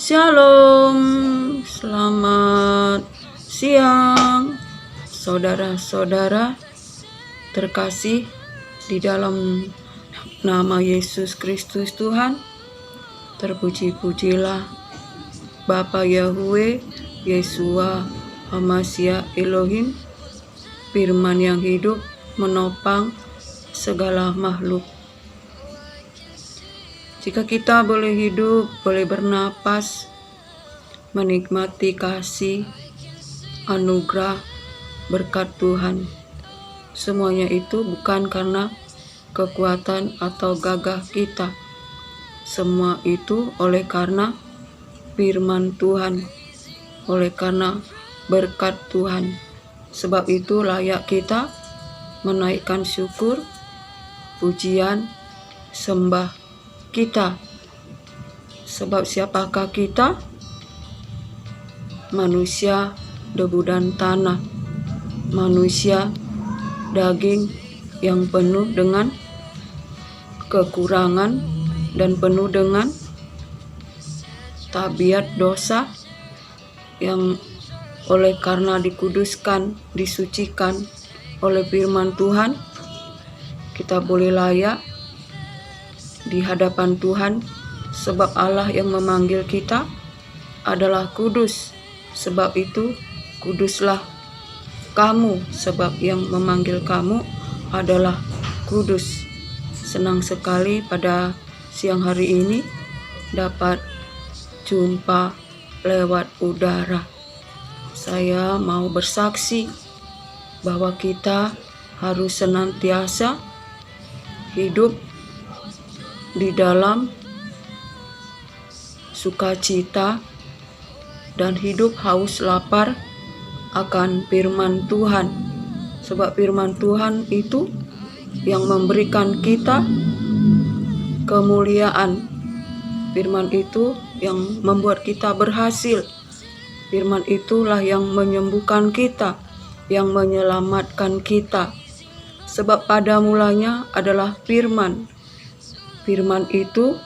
Shalom, selamat siang, saudara-saudara terkasih di dalam nama Yesus Kristus Tuhan. Terpuji-pujilah Bapa Yahweh, Yesua, Hamasya Elohim, firman yang hidup menopang segala makhluk. Jika kita boleh hidup, boleh bernapas, menikmati kasih, anugerah, berkat Tuhan, semuanya itu bukan karena kekuatan atau gagah kita. Semua itu oleh karena firman Tuhan, oleh karena berkat Tuhan. Sebab itu layak kita menaikkan syukur, pujian, sembah kita. Sebab siapakah kita? Manusia debu dan tanah, manusia daging yang penuh dengan kekurangan dan penuh dengan tabiat dosa, yang oleh karena dikuduskan, disucikan oleh firman Tuhan, kita boleh layak di hadapan Tuhan. Sebab Allah yang memanggil kita adalah kudus. Sebab itu kuduslah kamu, sebab yang memanggil kamu adalah kudus. Senang sekali pada siang hari ini dapat jumpa lewat udara. Saya mau bersaksi bahwa kita harus senantiasa hidup di dalam sukacita dan hidup haus lapar akan firman Tuhan. Sebab firman Tuhan itu yang memberikan kita kemuliaan. Firman itu yang membuat kita berhasil. Firman itulah yang menyembuhkan kita, yang menyelamatkan kita. Sebab pada mulanya adalah firman. Firman itu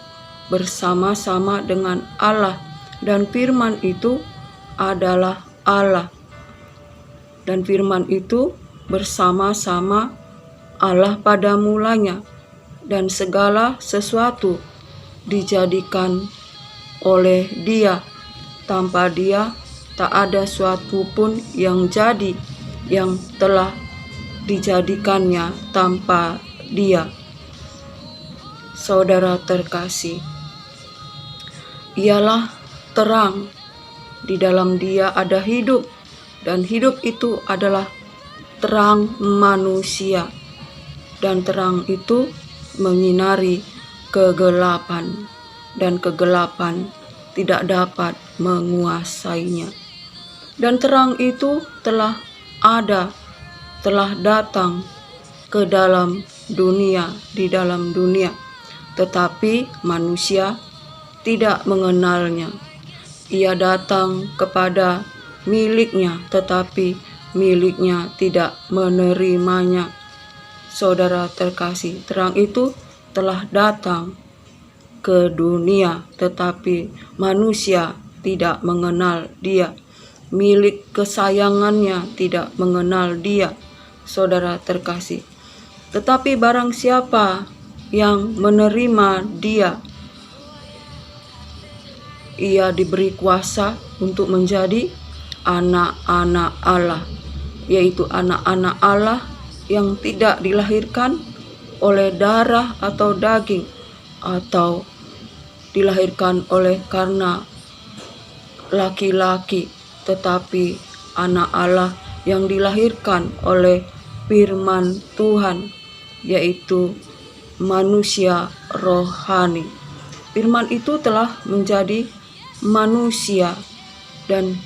bersama-sama dengan Allah, dan firman itu adalah Allah. Dan firman itu bersama-sama Allah pada mulanya, dan segala sesuatu dijadikan oleh Dia. Tanpa Dia tak ada suatu pun yang jadi, yang telah dijadikannya tanpa Dia. Saudara terkasih, ialah terang. Di dalam Dia ada hidup, dan hidup itu adalah terang manusia, dan terang itu menyinari kegelapan, dan kegelapan tidak dapat menguasainya. Dan terang itu telah ada, telah datang ke dalam dunia, di dalam dunia, tetapi manusia tidak mengenalnya. Ia datang kepada miliknya, tetapi miliknya tidak menerimanya. Saudara terkasih, terang itu telah datang ke dunia, tetapi manusia tidak mengenal Dia. Milik kesayangannya tidak mengenal Dia, saudara terkasih. Tetapi barang siapa yang menerima Dia, ia diberi kuasa untuk menjadi anak-anak Allah, yaitu anak-anak Allah yang tidak dilahirkan oleh darah atau daging, atau dilahirkan oleh karena laki-laki, tetapi anak Allah yang dilahirkan oleh firman Tuhan, yaitu manusia rohani. Firman itu telah menjadi manusia dan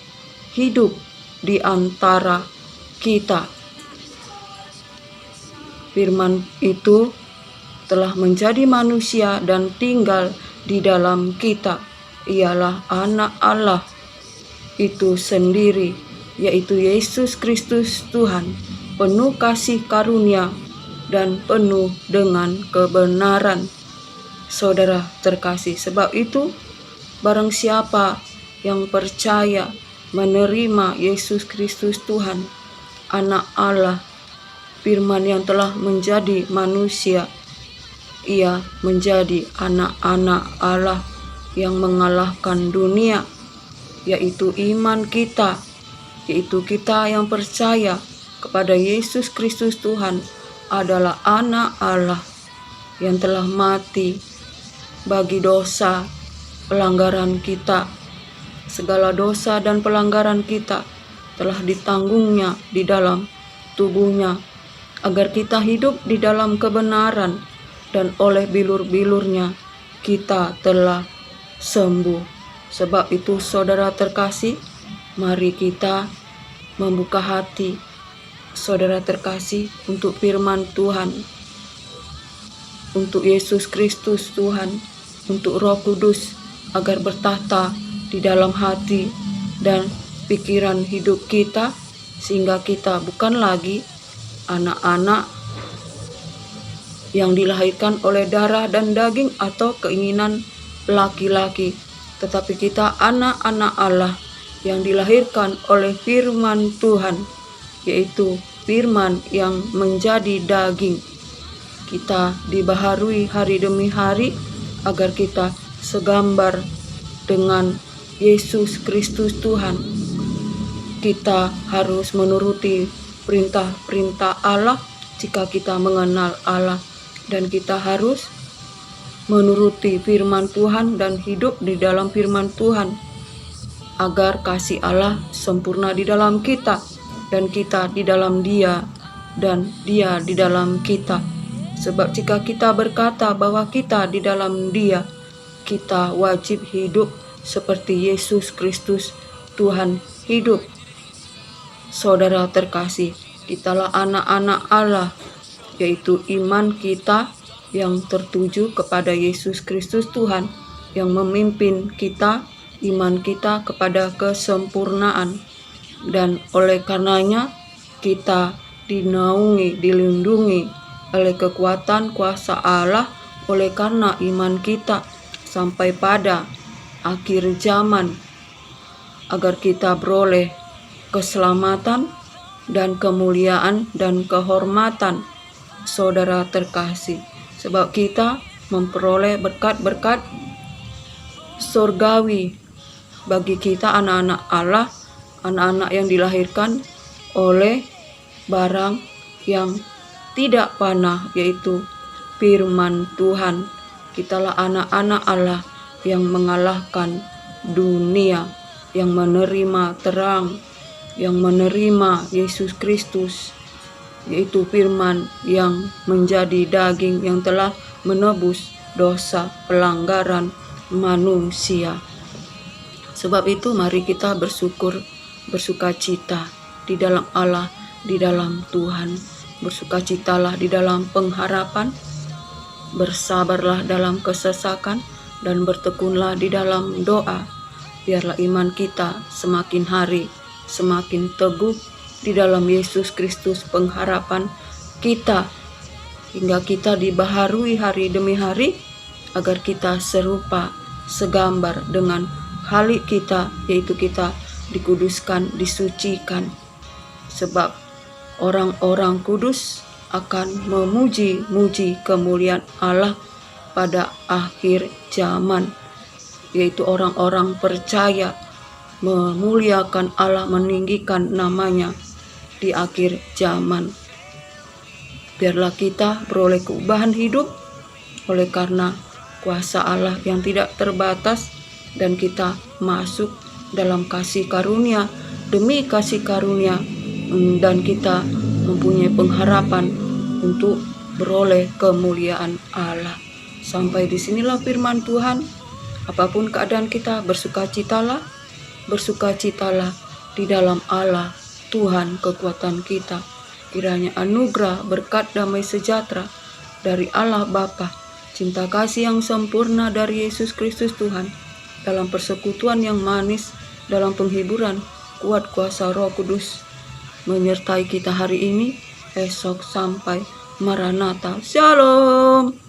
hidup di antara kita. Firman itu telah menjadi manusia dan tinggal di dalam kita. Ialah anak Allah itu sendiri, yaitu Yesus Kristus Tuhan, penuh kasih karunia dan penuh dengan kebenaran. Saudara terkasih, sebab itu barang siapa yang percaya menerima Yesus Kristus Tuhan, Anak Allah, Firman yang telah menjadi manusia, ia menjadi anak-anak Allah yang mengalahkan dunia, yaitu iman kita, yaitu kita yang percaya kepada Yesus Kristus Tuhan adalah anak Allah yang telah mati bagi dosa pelanggaran kita. Segala dosa dan pelanggaran kita telah ditanggungnya di dalam tubuhnya, agar kita hidup di dalam kebenaran, dan oleh bilur-bilurnya kita telah sembuh. Sebab itu saudara terkasih, mari kita membuka hati saudara terkasih untuk firman Tuhan, untuk Yesus Kristus Tuhan, untuk Roh Kudus agar bertahta di dalam hati dan pikiran hidup kita, sehingga kita bukan lagi anak-anak yang dilahirkan oleh darah dan daging atau keinginan laki-laki, tetapi kita anak-anak Allah yang dilahirkan oleh firman Tuhan, yaitu firman yang menjadi daging. Kita dibaharui hari demi hari agar kita segambar dengan Yesus Kristus Tuhan. Kita harus menuruti perintah-perintah Allah jika kita mengenal Allah, dan kita harus menuruti firman Tuhan dan hidup di dalam firman Tuhan agar kasih Allah sempurna di dalam kita, dan kita di dalam Dia, dan Dia di dalam kita. Sebab jika kita berkata bahwa kita di dalam Dia, kita wajib hidup seperti Yesus Kristus Tuhan hidup. Saudara terkasih, kitalah anak-anak Allah, yaitu iman kita yang tertuju kepada Yesus Kristus Tuhan yang memimpin kita, iman kita kepada kesempurnaan. Dan oleh karenanya kita dinaungi, dilindungi oleh kekuatan kuasa Allah oleh karena iman kita sampai pada akhir zaman, agar kita beroleh keselamatan dan kemuliaan dan kehormatan. Saudara terkasih, sebab kita memperoleh berkat-berkat surgawi bagi kita anak-anak Allah, anak-anak yang dilahirkan oleh barang yang tidak panah, yaitu firman Tuhan. Kitalah anak-anak Allah yang mengalahkan dunia, yang menerima terang, yang menerima Yesus Kristus, yaitu firman yang menjadi daging yang telah menebus dosa pelanggaran manusia. Sebab itu mari kita bersukacita di dalam Allah, di dalam Tuhan. Bersukacitalah di dalam pengharapan, bersabarlah dalam kesesakan, dan bertekunlah di dalam doa. Biarlah iman kita semakin hari semakin teguh di dalam Yesus Kristus pengharapan kita, hingga kita dibaharui hari demi hari agar kita serupa segambar dengan Khalik kita, yaitu kita dikuduskan, disucikan. Sebab orang-orang kudus akan memuji-muji kemuliaan Allah pada akhir zaman, yaitu orang-orang percaya memuliakan Allah, meninggikan namanya di akhir zaman. Biarlah kita beroleh keubahan hidup oleh karena kuasa Allah yang tidak terbatas, dan kita masuk dalam kasih karunia demi kasih karunia, dan kita mempunyai pengharapan untuk beroleh kemuliaan Allah. Sampai disinilah firman Tuhan. Apapun keadaan kita, bersukacitalah di dalam Allah, Tuhan kekuatan kita. Kiranya anugerah, berkat, damai sejahtera dari Allah Bapa, cinta kasih yang sempurna dari Yesus Kristus Tuhan, dalam persekutuan yang manis, dalam penghiburan kuat kuasa Roh Kudus, menyertai kita hari ini, esok, sampai Maranatha. Shalom.